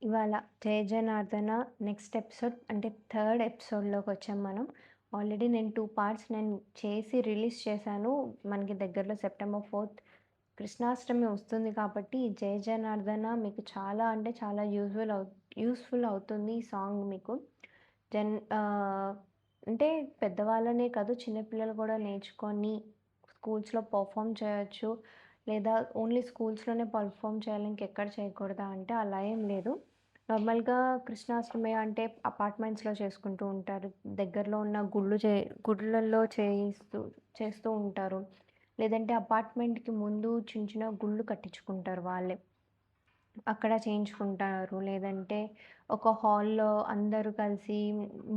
ఇవాళ జయ Janardhana next episode అంటే third ఎపిసోడ్లోకి వచ్చాం మనం. ఆల్రెడీ నేను 2 పార్ట్స్ నేను చేసి రిలీజ్ చేశాను. మనకి దగ్గరలో సెప్టెంబర్ 4th కృష్ణాష్టమి వస్తుంది కాబట్టి జయ జనార్దన మీకు చాలా అంటే చాలా యూస్ఫుల్ అవుతుంది ఈ సాంగ్ మీకు. జన్ అంటే పెద్దవాళ్ళనే కాదు, చిన్నపిల్లలు కూడా నేర్చుకొని స్కూల్స్‌లో పర్ఫార్మ్ చేయొచ్చు. లేదా ఓన్లీ స్కూల్స్‌లోనే పర్ఫార్మ్ చేయాలి, ఇంకెక్కడ చేయకూడదా అంటే అలా ఏం లేదు. నార్మల్‌గా కృష్ణాష్టమి అంటే అపార్ట్మెంట్స్‌లో చేసుకుంటూ ఉంటారు. దగ్గరలో ఉన్న గుడులల్లో చేస్తూ ఉంటారు. లేదంటే అపార్ట్మెంట్‌కి ముందు చిన్న చిన్న గుళ్ళు కట్టించుకుంటారు వాళ్ళే. అక్కడ చేయించుకుంటారు. లేదంటే ఒక హాల్‌లో అందరూ కలిసి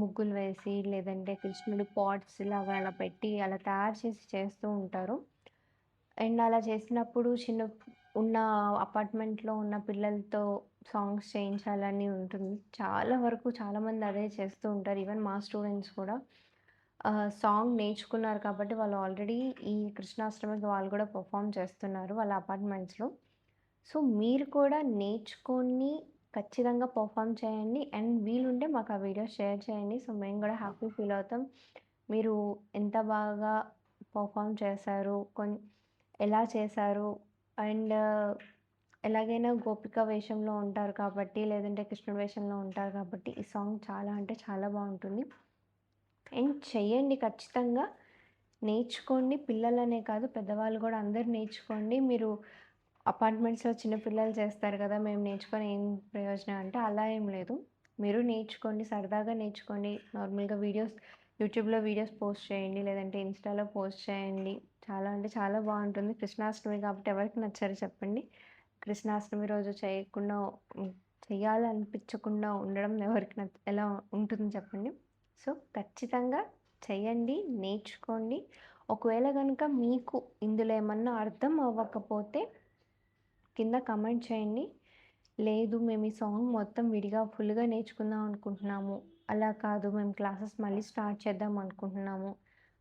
ముగ్గులు వేసి, లేదంటే కృష్ణుడి పాట్స్ లాగా అలా పెట్టి అలా తయారు చేసి చేస్తూ ఉంటారు. అండ్ అలా చేసినప్పుడు ఉన్న అపార్ట్మెంట్‌లో ఉన్న పిల్లలతో సాంగ్స్ చేయించాలని ఉంటుంది. చాలా వరకు చాలామంది అదే చేస్తూ ఉంటారు. ఈవెన్ మా స్టూడెంట్స్ కూడా సాంగ్ నేర్చుకున్నారు కాబట్టి వాళ్ళు ఆల్రెడీ ఈ కృష్ణాష్టమికి వాళ్ళు కూడా పెర్ఫార్మ్ చేస్తున్నారు వాళ్ళ అపార్ట్మెంట్స్‌లో. సో, మీరు కూడా నేర్చుకొని ఖచ్చితంగా పెర్ఫార్మ్ చేయండి. అండ్ వీలుంటే మాకు ఆ వీడియోస్ షేర్ చేయండి. సో, మేము కూడా హ్యాపీ ఫీల్ అవుతాం. మీరు ఎంత బాగా పెర్ఫార్మ్ చేశారు, ఎలా చేశారు అండ్ ఎలాగైనా గోపిక వేషంలో ఉంటారు కాబట్టి, లేదంటే కృష్ణుడి వేషంలో ఉంటారు కాబట్టి, ఈ సాంగ్ చాలా అంటే చాలా బావుంటుంది. అండ్ చెయ్యండి ఖచ్చితంగా. నేర్చుకోండి. పిల్లలనే కాదు, పెద్దవాళ్ళు గూడా అందరూ నేర్చుకోండి. మీరు అపార్ట్మెంట్స్‌లో చిన్న పిల్లలు చేస్తారు గదా! మేము నేర్చుకొని ఏం ప్రయోజనం అంటే అలా ఏం లేదు. మీరు నేర్చుకోండి. సరదాగా నేర్చుకోండి. నార్మల్‌గా యూట్యూబ్‌లో వీడియోస్ పోస్ట్ చేయండి. లేదంటే ఇన్‌స్టాలో పోస్ట్ చేయండి. చాలా అంటే చాలా బావుంటుంది. కృష్ణాష్టమి కాబట్టి ఎవరికి నచ్చరు చెప్పండి. కృష్ణాష్టమి రోజు చేయకుండా హ్మ్, చేయాలనిపించకుండా ఉండడం ఎవరికి ఎలా ఉంటుంది చెప్పండి. సో, ఖచ్చితంగా చెయ్యండి, నేర్చుకోండి. ఒకవేళ గనుక మీకు ఇందులో ఏమన్నా అర్థం అవ్వకపోతే కింద కమెంట్ చేయండి. లేదు మేము ఈ సాంగ్ మొత్తం విడిగా ఫుల్‌గా నేర్చుకుందాం అనుకుంటున్నాము. అలా కాదు, మేము క్లాసెస్ మళ్ళీ స్టార్ట్ చేద్దాం అనుకుంటున్నాము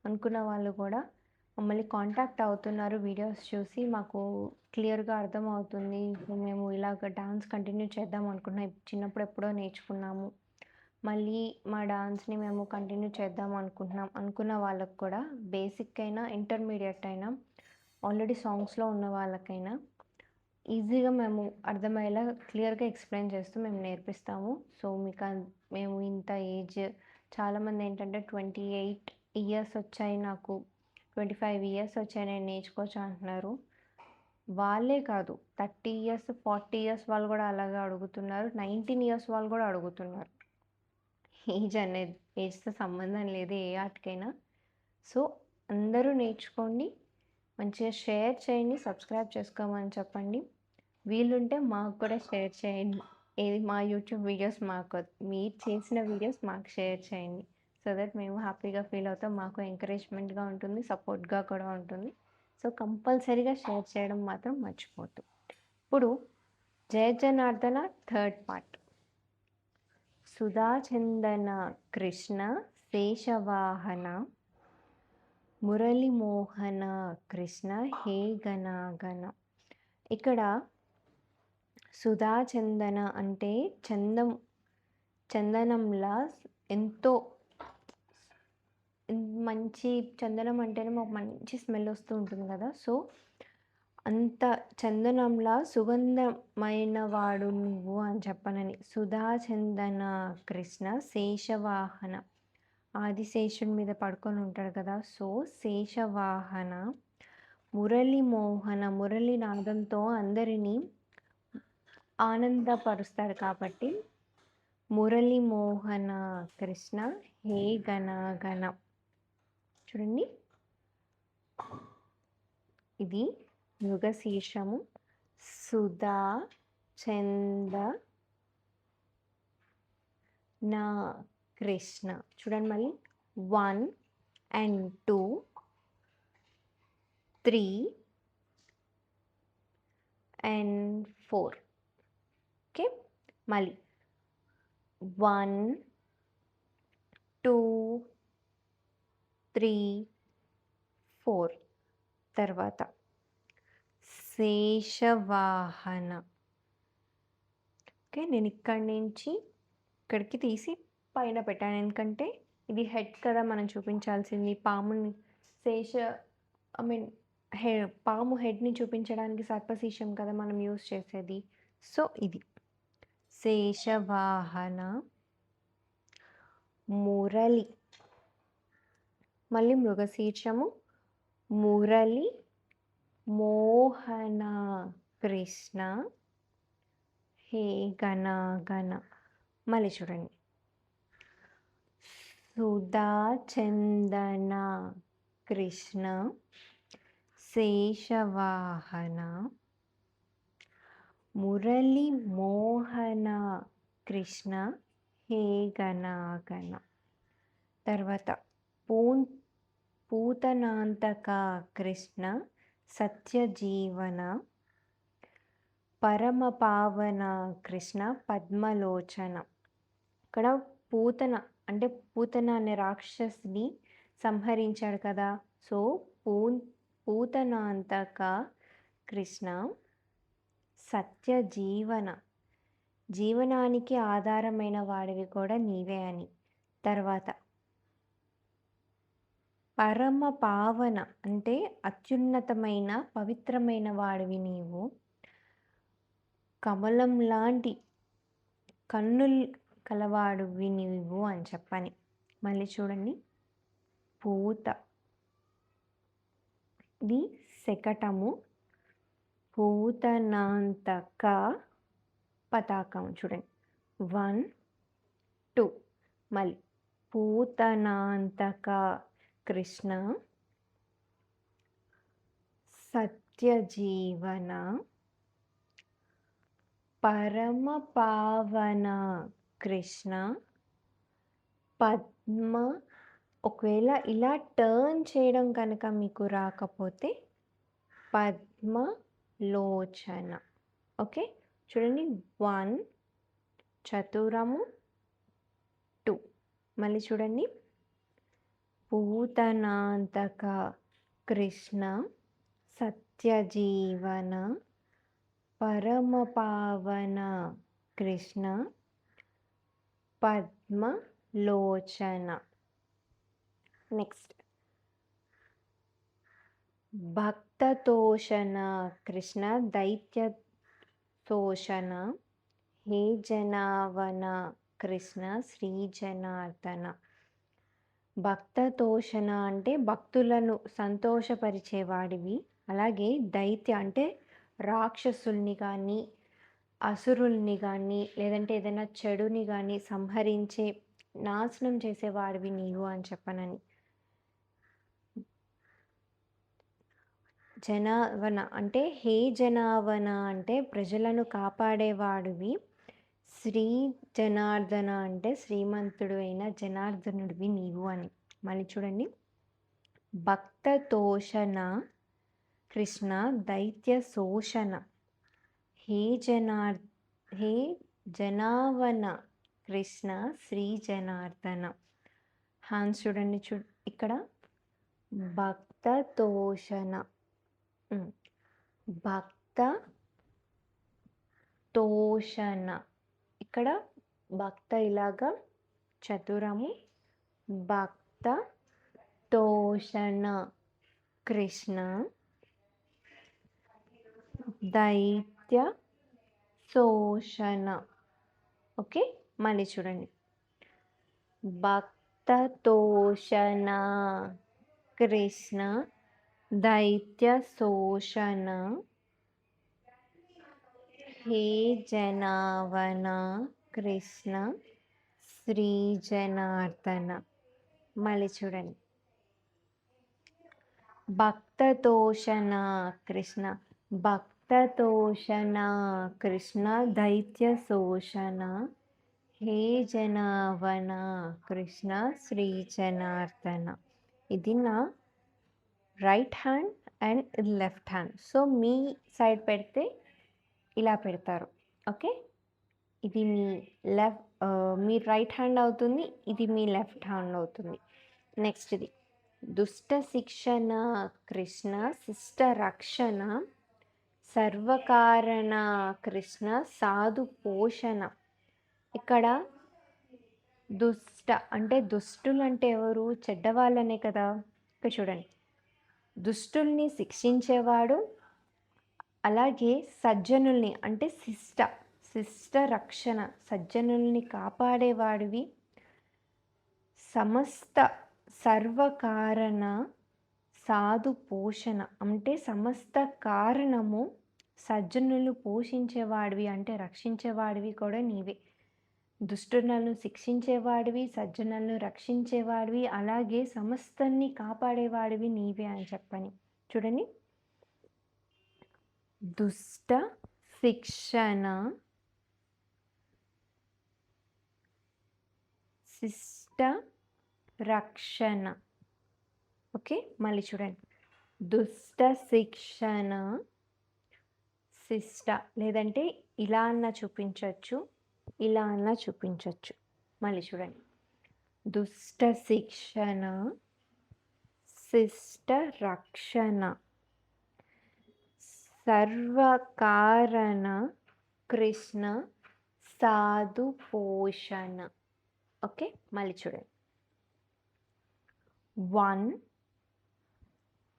అనుకున్న వాళ్ళు కూడా మమ్మల్ని కాంటాక్ట్ అవుతున్నారు వీడియోస్ చూసి. మాకు క్లియర్‌గా అర్థమవుతుంది. మేము ఇలాగ డాన్స్ కంటిన్యూ చేద్దాం అనుకుంటున్నాం. చిన్నప్పుడు ఎప్పుడో నేర్చుకున్నాము. మళ్ళీ మా డాన్స్‌ని మేము కంటిన్యూ చేద్దాం అనుకుంటున్నాం అనుకున్న వాళ్ళకి కూడా బేసిక్ అయినా, ఇంటర్మీడియేట్ అయినా, ఆల్రెడీ సాంగ్స్‌లో ఉన్న వాళ్ళకైనా ఈజీగా మేము అర్థమయ్యేలా క్లియర్‌గా ఎక్స్‌ప్లెయిన్ చేస్తూ మేము నేర్పిస్తాము. సో, మేము ఇంత ఏజ్ చాలామంది ఏంటంటే 28 ఇయర్స్ వచ్చాయి నాకు, 25 ఇయర్స్ వచ్చాయి నేను నేర్చుకోవచ్చు అంటున్నారు. వాళ్ళే కాదు, 30 ఇయర్స్, 40 ఇయర్స్ వాళ్ళు కూడా అలాగే అడుగుతున్నారు. 19 ఇయర్స్ వాళ్ళు కూడా అడుగుతున్నారు. ఏజ్‌తో సంబంధం లేదు ఏ ఆర్ట్‌కైనా. సో, అందరూ నేర్చుకోండి. మంచిగా షేర్ చేయండి. సబ్స్క్రైబ్ చేసుకోమని చెప్పండి. వీలుంటే మాకు కూడా షేర్ చేయండి. ఏది మా యూట్యూబ్ వీడియోస్ మీరు చేసిన వీడియోస్ మాకు షేర్ చేయండి. సో దట్ మేము హ్యాపీగా ఫీల్ అవుతాం. మాకు ఎంకరేజ్‌మెంట్‌గా ఉంటుంది. సపోర్ట్‌గా కూడా ఉంటుంది. సో, కంపల్సరీగా షేర్ చేయడం మాత్రం మర్చిపోవద్దు. ఇప్పుడు జయ జనార్దన థర్డ్ పార్ట్. సుధాచందన కృష్ణ శేషవాహన మురళీమోహన కృష్ణ హే గణాగణ. ఇక్కడ సుధాచందన అంటే చందనంలా ఎంతో మంచి చందనం అంటేనే మాకు మంచి స్మెల్ వస్తూ ఉంటుంది కదా! సో, అంత చందనంలా సుగంధమైన వాడు నువ్వు అని చెప్పనని. సుధాచందన కృష్ణ శేషవాహన, ఆదిశేషుడి మీద పడుకొని ఉంటాడు కదా! సో, శేషవాహన మురళీమోహన, మురళి నాదంతో అందరినీ ఆనందపరుస్తాడు కాబట్టి మురళీమోహన కృష్ణ హే గణగణ. చూడండి, ఇది మృగశీర్షము. సుధా చంద నా కృష్ణ. చూడండి మళ్ళీ 1 అండ్ 2, 3 అండ్ 4. ఓకే, మళ్ళీ 1, 2, 3, 4. తర్వాత శేషవాహన. ఓకే. నేను ఇక్కడి నుంచి ఇక్కడికి తీసి పైన పెట్టాను. ఎందుకంటే ఇది హెడ్ కదా మనం చూపించాల్సింది. పాముని శేష ఐ మీన్ హె పాము హెడ్‌ని చూపించడానికి సర్పశీర్షం కదా మనం యూజ్ చేసేది. సో, ఇది శేషవాహన మురళి. మళ్ళీ మృగశీర్షము మురళి మోహన కృష్ణ హే గణ. మళ్ళీ చూడండి. సుధా చందన కృష్ణ శేషవాహన మురళి మోహన కృష్ణ హే గణ. తర్వాత పూతనాంతక కృష్ణ సత్యజీవన పరమ పావన కృష్ణ పద్మలోచన. ఇక్కడ పూతన అంటే పూతన అనే రాక్షసిని సంహరించాడు కదా. సో పూతనాంతక కృష్ణ సత్యజీవన, జీవనానికి ఆధారమైన వాడివి కూడా నీవే అని. తర్వాత పరమ పావన అంటే అత్యున్నతమైన పవిత్రమైన వాడివి నీవు. కమలం లాంటి కన్నులు కలవాడివి నీవు అని చెప్పని. మళ్ళీ చూడండి. పూత ఇది శకటము. పూతనాంతక పతాకం చూడండి. 1 2 మళ్ళీ పూతనాంతక కృష్ణ సత్యజీవన పరమ పావన కృష్ణ పద్మ. ఒకవేళ ఇలా టర్న్ చేయడం కనుక మీకు రాకపోతే పద్మలోచన. ఓకే. చూడండి. 1 చతురము 2 మళ్ళీ చూడండి. పూతనాంతక కృష్ణ సత్యజీవన పరమ పావన కృష్ణ పద్మలోచన. నెక్స్ట్ భక్తతోషణ కృష్ణ దైత్యతోషణ హే జనావన కృష్ణ శ్రీ జనార్దన. భక్తతోషణ అంటే భక్తులను సంతోషపరిచేవాడివి. అలాగే దైత్య అంటే రాక్షసుల్ని కానీ అసురుల్ని కానీ లేదంటే ఏదైనా చెడుని కానీ సంహరించే నాశనం చేసేవాడివి నీవు అని చెప్పనని. జనావన అంటే హే జనావన అంటే ప్రజలను కాపాడేవాడివి. శ్రీ జనార్దన అంటే శ్రీమంతుడు అయిన జనార్దనుడివి నీవు అని. మళ్ళీ చూడండి. భక్తతోషణ కృష్ణ దైత్య శోషణ హే జనావన కృష్ణ శ్రీ జనార్దన. హ్యాండ్స్ చూడండి. ఇక్కడ భక్తతోషణ భక్తతోషణ. ఇక్కడ భక్త ఇలాగా చతురము భక్తతోషణ కృష్ణ దైత్య శోషణ. ఓకే. మళ్ళీ చూడండి. భక్తతోషణ కృష్ణ దైత్య శోషణ హే జనావన కృష్ణ శ్రీ జనార్దన. మళ్ళీ చూడండి. భక్తతోషణ కృష్ణ భక్తతోషణ కృష్ణ దైత్య శోషణ హే జనావన కృష్ణ శ్రీ జనార్దన. ఇది నా right hand and left hand. So me side పెడితే ఇలా పెడతారు. ఓకే. ఇది మీ రైట్ హ్యాండ్ అవుతుంది, ఇది మీ లెఫ్ట్ హ్యాండ్ అవుతుంది. నెక్స్ట్ ఇది దుష్ట శిక్షణ కృష్ణ శిష్ట రక్షణ సర్వకారణ కృష్ణ సాధు పోషణ. ఇక్కడ దుష్ట అంటే దుష్టులు అంటే ఎవరు? చెడ్డవాళ్ళనే కదా. ఇక్కడ చూడండి, దుష్టుల్ని శిక్షించేవాడు, అలాగే సజ్జనుల్ని అంటే శిష్ట రక్షణ, సజ్జనుల్ని కాపాడేవాడివి, సమస్త సర్వకారణ సాధు పోషణ అంటే సమస్త కారణము సజ్జనులు పోషించేవాడివి అంటే రక్షించేవాడివి కూడా నీవే. దుష్టులను శిక్షించేవాడివి, సజ్జనులను రక్షించేవాడివి, అలాగే సమస్తాన్ని కాపాడేవాడివి నీవే అని చెప్పని. చూడండి, దుష్ట శిక్షణ, శిష్ట రక్షణ. ఓకే, మళ్ళీ చూడండి, దుష్ట శిక్షణ, శిష్ట, లేదంటే ఇలా అన్న చూపించవచ్చు, ఇలా అన్న చూపించవచ్చు. మళ్ళీ చూడండి, దుష్ట శిక్షణ, శిష్ట రక్షణ, సర్వకారణ కృష్ణ సాధు పోషణ. ఓకే, మళ్ళీ చూడండి, 1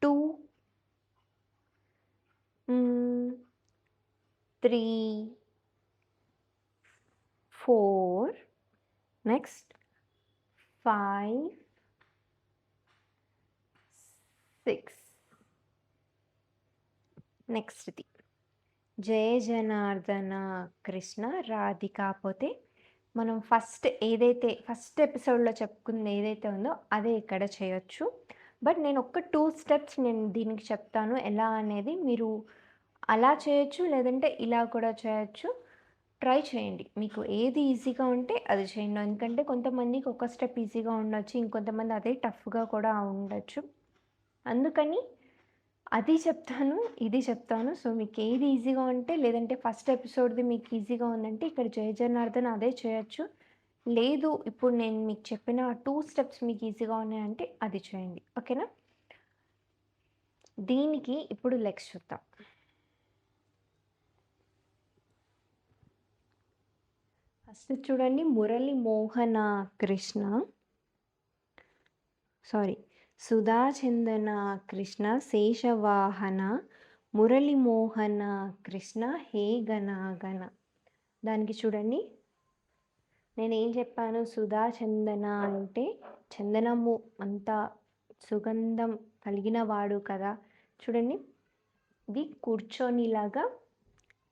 2 3 4 నెక్స్ట్ 5 6 నెక్స్ట్ది జయ జనార్దన కృష్ణ రాధికాపోతే మనం ఫస్ట్ ఎపిసోడ్లో చెప్పుకుంది ఏదైతే ఉందో అదే ఇక్కడ చేయొచ్చు. బట్ నేను ఒక 2 స్టెప్స్ నేను దీనికి చెప్తాను ఎలా అనేది. మీరు అలా చేయొచ్చు, లేదంటే ఇలా కూడా చేయొచ్చు. ట్రై చేయండి, మీకు ఏది ఈజీగా ఉంటే అది చేయండి. ఎందుకంటే కొంతమందికి ఒక స్టెప్ ఈజీగా ఉండొచ్చు, ఇంకొంతమంది అదే టఫ్గా కూడా ఉండొచ్చు. అందుకని అది చెప్తాను, ఇది చెప్తాను. సో మీకు ఏది ఈజీగా ఉంటే, లేదంటే ఫస్ట్ ఎపిసోడ్ది మీకు ఈజీగా ఉందంటే ఇక్కడ జయ జనార్దన్ అదే చేయొచ్చు. లేదు ఇప్పుడు నేను మీకు చెప్పిన 2 స్టెప్స్ మీకు ఈజీగా ఉన్నాయంటే అది చేయండి. ఓకేనా? దీనికి ఇప్పుడు లెగ్స్ చూద్దాం. ఫస్ట్ చూడండి, మురళి మోహన కృష్ణ, సుధాచందన కృష్ణ శేషవాహన మురళి మోహన కృష్ణ హే గణాగణ. దానికి చూడండి, నేనేం చెప్పాను? సుధాచందన అంటే చందనము అంత సుగంధం కలిగిన వాడు కదా. చూడండి, ఇది కూర్చొనిలాగా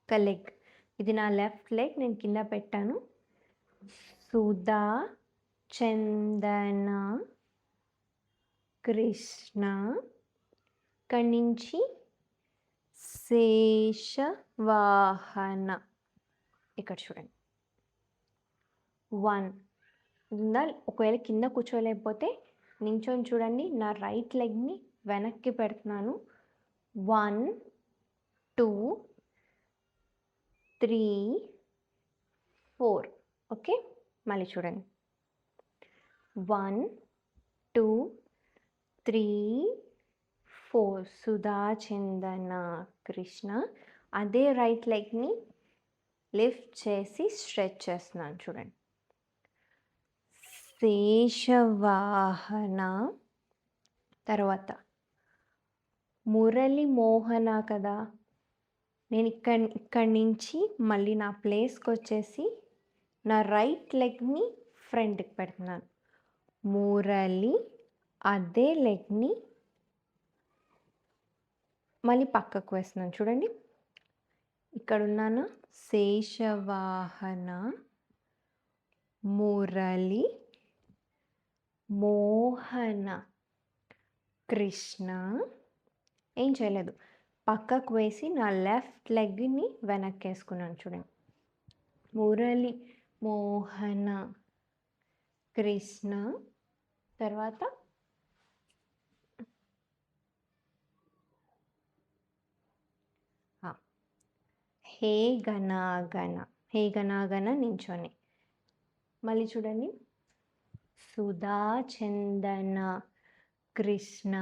ఒక లెగ్, ఇది నా లెఫ్ట్ లెగ్ నేను కింద పెట్టాను. సుధా చందన కృష్ణ, ఇక్కడి నుంచి శేషవాహన. ఇక్కడ చూడండి 1 ఉందా? ఒకవేళ కింద కూర్చోలేకపోతే నించొని చూడండి, నా రైట్ లెగ్ని వెనక్కి పెడుతున్నాను. 1 2 3 4. ఓకే, మళ్ళీ చూడండి, 1 2 3 4. సుధాచందన కృష్ణ. అదే రైట్ లెగ్ని లిఫ్ట్ చేసి స్ట్రెచ్ చేస్తున్నాను. చూడండి, శేషవాహన. తర్వాత మురళి మోహన కదా, నేను ఇక్కడి నుంచి మళ్ళీ నా ప్లేస్కి వచ్చేసి నా రైట్ లెగ్ని ఫ్రంట్కి పెడుతున్నాను. మురళి, అదే లెగ్ని మళ్ళీ పక్కకు వేస్తున్నాను. చూడండి, ఇక్కడ ఉన్నాను, శేషవాహన మురళి మోహన కృష్ణ. ఏం చేయలేదు, పక్కకు వేసి నా లెఫ్ట్ లెగ్ని వెనక్కి వేసుకున్నాను. చూడండి, మురళి మోహన కృష్ణ. తర్వాత హే గణాగణ, హే గణాగణ నించొని. మళ్ళీ చూడండి, సుధాచందన కృష్ణ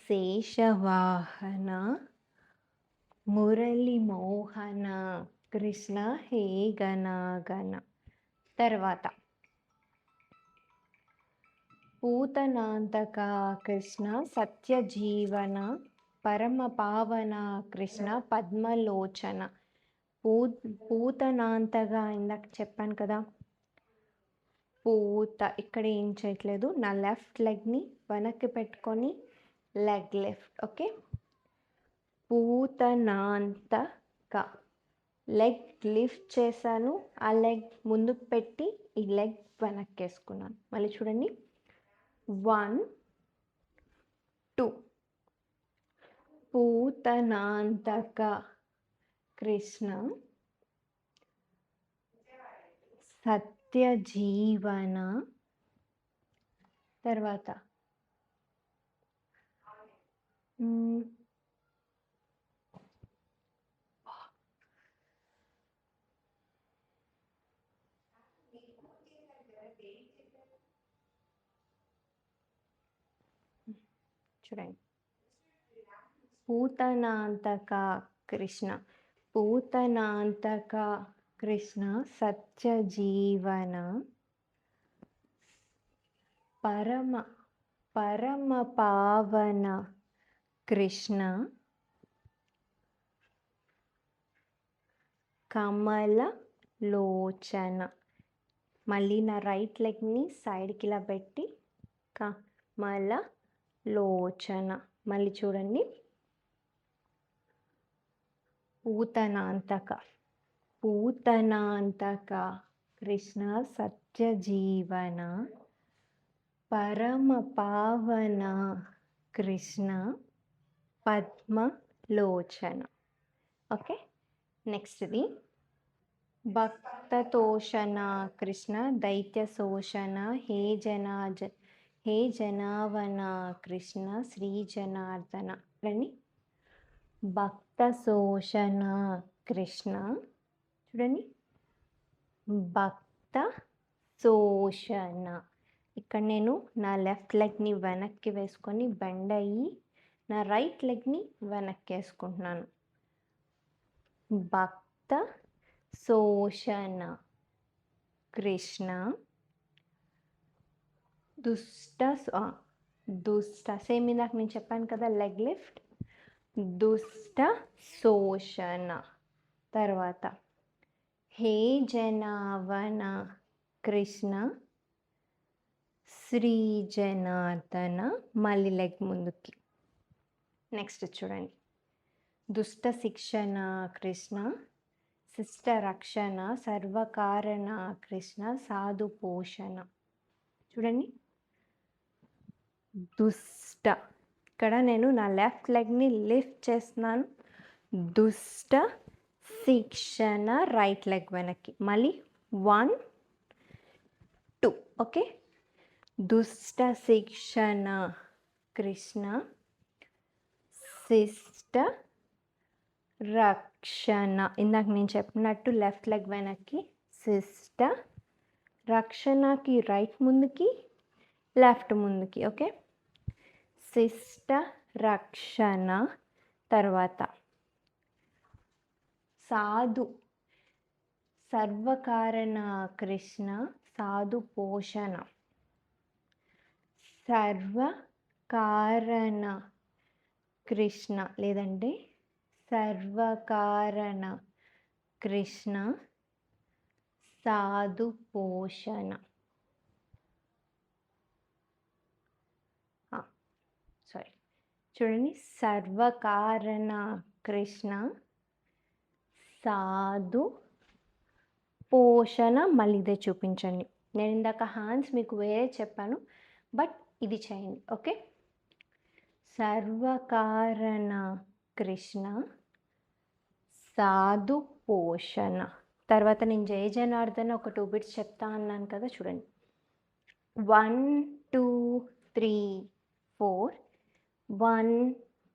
శేషవాహన మురళి మోహన కృష్ణ హే గణ. తర్వాత పూతనాంతక కృష్ణ సత్య జీవన పరమ పావన కృష్ణ పద్మలోచన. పూతనాంతగా ఇందాక చెప్పాను కదా, పూత ఇక్కడ ఏం చేయట్లేదు, నా లెఫ్ట్ లెగ్ని వెనక్కి పెట్టుకొని లెగ్ లెఫ్ట్. ఓకే, పూతనాంతక లెగ్ లిఫ్ట్ చేశాను, ఆ లెగ్ ముందుకు పెట్టి ఈ లెగ్ వెనక్కి వేసుకున్నాను. మళ్ళీ చూడండి, 1 2. పూతనాంతక కృష్ణ సత్య జీవన. తర్వాత చూడండి, పూతనాంతక కృష్ణ, పూతనాంతక కృష్ణ సత్య జీవన పరమ పావన కృష్ణ కమల లోచన. మళ్ళీ నా రైట్ లెగ్ని సైడ్కి ఇలా పెట్టి కమల లోచన. మళ్ళీ చూడండి, పూతనాంతక కృష్ణ సత్య జీవన పరమ పావన కృష్ణ పద్మలోచన. ఓకే, నెక్స్ట్ది భక్తతోషణ కృష్ణ దైత్య శోషణ హే జనావన కృష్ణ శ్రీ జనార్దన. భక్త శోషణ కృష్ణ, చూడండి, భక్త శోషణ. ఇక్కడ నేను నా లెఫ్ట్ లెగ్ని వెనక్కి వేసుకొని బెండ్ అయ్యి నా రైట్ లెగ్ని వెనక్కి వేసుకుంటున్నాను. భక్త శోషణ కృష్ణ దుష్ట సేమ్ ఇందాక నేను చెప్పాను కదా, లెగ్ లిఫ్ట్, దుష్ట శోషణ. తర్వాత హే జనావన కృష్ణ శ్రీ జనార్దన. మళ్ళీ లెగ్ ముందుకి. నెక్స్ట్ చూడండి, దుష్ట శిక్షణ కృష్ణ శిష్ట రక్షణ సర్వకారణ కృష్ణ సాధు పోషణ. చూడండి, దుష్ట, ఇక్కడ నేను నా లెఫ్ట్ లెగ్ని లిఫ్ట్ చేస్తున్నాను, దుష్ట శిక్షణ రైట్ లెగ్ వెనక్కి. మళ్ళీ 1 2. ఓకే, దుష్ట శిక్షణ కృష్ణ శిష్ట రక్షణ. ఇందాక నేను చెప్పినట్టు లెఫ్ట్ లెగ్ వెనక్కి, శిష్ట రక్షణకి రైట్ ముందుకి, లెఫ్ట్ ముందుకి. ఓకే, శిష్ట రక్షణ. తర్వాత సాధు సర్వకారణ కృష్ణ సాధు పోషణ. సర్వకారణ కృష్ణ లేదంటే సర్వకారణ కృష్ణ సాధు పోషణ. సారీ, చూడండి, సర్వకారణ కృష్ణ సాధు పోషణ. మళ్ళీ ఇదే చూపించండి. నేను ఇందాక హ్యాండ్స్ మీకు వేరే చెప్పాను, బట్ ఇది చేయండి. ఓకే, సర్వకారణ కృష్ణ సాధు పోషణ. తర్వాత నేను జయ జనార్దన ఒక 2 బిట్స్ చెప్తా అన్నాను కదా, చూడండి, 1 2 3 4, 1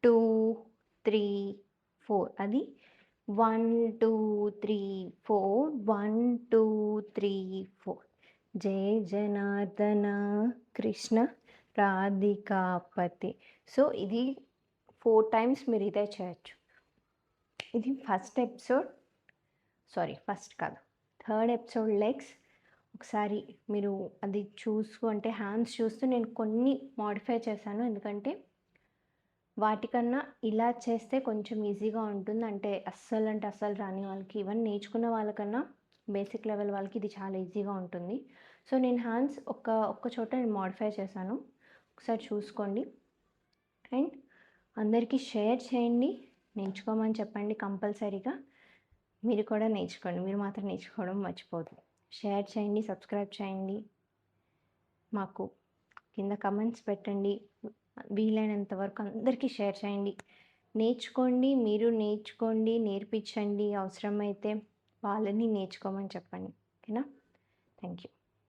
2 3 4. అది 1 2 3 4, 1 2 3 4. జయ జనార్దన కృష్ణ రాధికాపతి. సో ఇది 4 టైమ్స్ మీరు ఇదే చేయొచ్చు. ఇది ఫస్ట్ ఎపిసోడ్. సారీ, ఫస్ట్ కాదు. Third episode legs. ఒకసారి మీరు అది అంటే హ్యాండ్స్ చూస్తూ నేను కొన్ని మోడిఫై చేశాను. ఎందుకంటే వాటికన్నా ఇలా చేస్తే కొంచెం ఈజీగా ఉంటుంది. అంటే అస్సలు రాని వాళ్ళకి, ఈవెన్ నేర్చుకున్న వాళ్ళకన్నా బేసిక్ లెవెల్ వాళ్ళకి ఇది చాలా ఈజీగా ఉంటుంది. సో నేను హ్యాండ్స్ ఒక్క చోట నేను మోడిఫై చేశాను. ఒకసారి చూసుకోండి. అండ్ అందరికీ షేర్ చేయండి. నేర్చుకోమని చెప్పండి కంపల్సరీగా. మీరు కూడా నేర్చుకోండి. మీరు మాత్రం నేర్చుకోవడం మర్చిపోవద్దు. షేర్ చేయండి, సబ్స్క్రైబ్ చేయండి. మాకు కింద కమెంట్స్ పెట్టండి. వీలైనంత వరకు అందరికీ షేర్ చేయండి. నేర్చుకోండి, మీరు నేర్చుకోండి, నేర్పించండి. అవసరమైతే వాళ్ళని నేర్చుకోమని చెప్పండి. ఓకేనా? Thank you.